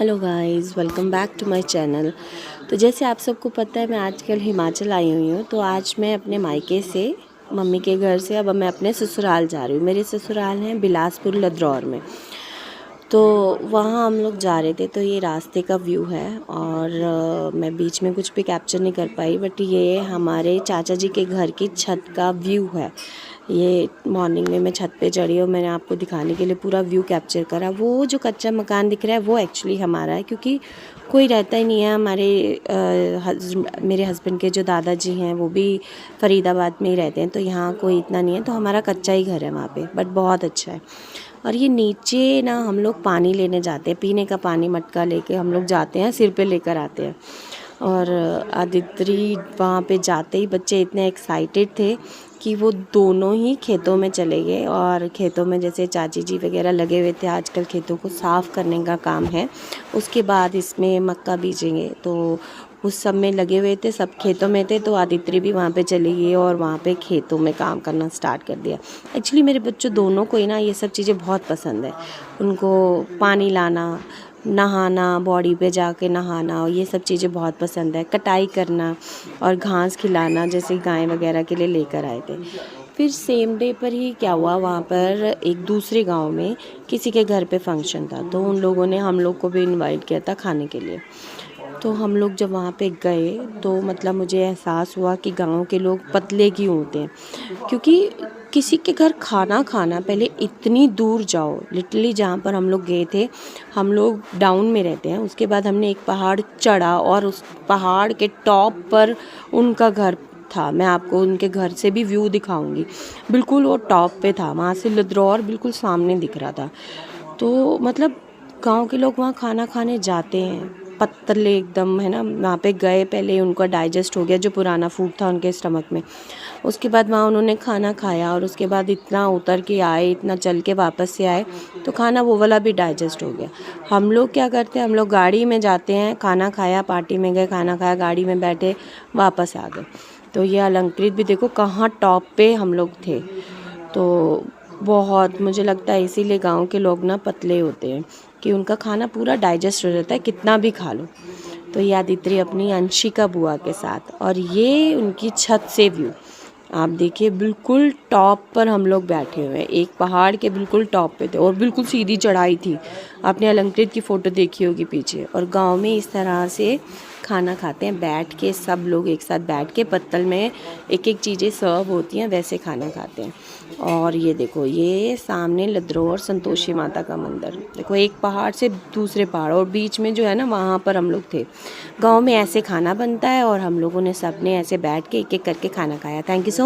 Hello guys, welcome back to my channel. तो जैसे आप सबको पता है, मैं आजकल हिमाचल आई हुई हूँ। तो आज मैं अपने मायके से, मम्मी के घर से, अब मैं अपने ससुराल जा रही हूँ। मेरे ससुराल हैं बिलासपुर लदरौर में। तो वहाँ हम लोग जा रहे थे। तो ये रास्ते का व्यू है और मैं बीच में कुछ भी कैप्चर नहीं कर पाई, बट ये हमारे चाचा जी के घर की छत का व्यू है। ये मॉर्निंग में मैं छत पे चढ़ी और मैंने आपको दिखाने के लिए पूरा व्यू कैप्चर करा। वो जो कच्चा मकान दिख रहा है वो एक्चुअली हमारा है, क्योंकि कोई रहता ही नहीं है। मेरे हस्बैंड के जो दादाजी हैं वो भी फरीदाबाद में ही रहते हैं, तो यहाँ कोई इतना नहीं है। तो हमारा कच्चा ही घर है वहाँ पे, बट बहुत अच्छा है। और ये नीचे ना हम लोग पानी लेने जाते हैं, पीने का पानी मटका लेके हम लोग जाते हैं, सिर पे लेकर आते हैं। और आदित्रि वहाँ पे जाते ही बच्चे इतने एक्साइटेड थे कि वो दोनों ही खेतों में चले गए। और खेतों में जैसे चाची जी वगैरह लगे हुए थे, आजकल खेतों को साफ़ करने का काम है, उसके बाद इसमें मक्का बीजेंगे। तो उस सब में लगे हुए थे, सब खेतों में थे। तो आदित्रि भी वहाँ पे चली गई और वहाँ पे खेतों में काम करना स्टार्ट कर दिया। एक्चुअली मेरे बच्चों दोनों को ही ना ये सब चीज़ें बहुत पसंद है। उनको पानी लाना, नहाना, बॉडी पे जाके नहाना, ये सब चीज़ें बहुत पसंद है। कटाई करना और घास खिलाना, जैसे गाय वगैरह के लिए लेकर आए थे। फिर सेम डे पर ही क्या हुआ, वहाँ पर एक दूसरे गांव में किसी के घर पे फंक्शन था। तो उन लोगों ने हम लोग को भी इनवाइट किया था खाने के लिए। तो हम लोग जब वहाँ पे गए तो मतलब मुझे एहसास हुआ कि गांव के लोग पतले क्यों होते हैं। क्योंकि किसी के घर खाना खाना, पहले इतनी दूर जाओ। लिटरली जहाँ पर हम लोग गए थे, हम लोग डाउन में रहते हैं, उसके बाद हमने एक पहाड़ चढ़ा और उस पहाड़ के टॉप पर उनका घर था। मैं आपको उनके घर से भी व्यू दिखाऊंगी। बिल्कुल वो टॉप पे था, वहाँ से लदरौर बिल्कुल सामने दिख रहा था। तो मतलब गांव के लोग वहाँ खाना खाने जाते हैं, पतले एकदम, है ना। वहाँ पे गए, पहले उनका डाइजेस्ट हो गया जो पुराना फूड था उनके स्टमक में। उसके बाद वहाँ उन्होंने खाना खाया और उसके बाद इतना उतर के आए, इतना चल के वापस से आए, तो खाना वो वाला भी डाइजेस्ट हो गया। हम लोग क्या करते हैं, हम लोग गाड़ी में जाते हैं, खाना खाया, पार्टी में गए, खाना खाया, गाड़ी में बैठे, वापस आ गए। तो ये अलंकृत भी देखो कहाँ टॉप पे हम लोग थे। तो बहुत, मुझे लगता है इसीलिए गांव के लोग ना पतले होते हैं, कि उनका खाना पूरा डाइजेस्ट हो जाता है, कितना भी खा लो। तो ये आदित्रि अपनी अंशिका बुआ के साथ, और ये उनकी छत से व्यू आप देखिए। बिल्कुल टॉप पर हम लोग बैठे हुए हैं, एक पहाड़ के बिल्कुल टॉप पे थे और बिल्कुल सीधी चढ़ाई थी। आपने अलंकृत की फ़ोटो देखी होगी पीछे। और गांव में इस तरह से खाना खाते हैं, बैठ के, सब लोग एक साथ बैठ के, पत्तल में एक एक चीज़ें सर्व होती हैं, वैसे खाना खाते हैं। और ये देखो, ये सामने लदरौर संतोषी माता का मंदिर देखो, एक पहाड़ से दूसरे पहाड़, और बीच में जो है ना, वहाँ पर हम लोग थे। गांव में ऐसे खाना बनता है और हम लोगों ने सब ने ऐसे बैठ के एक एक करके खाना खाया। Thank you so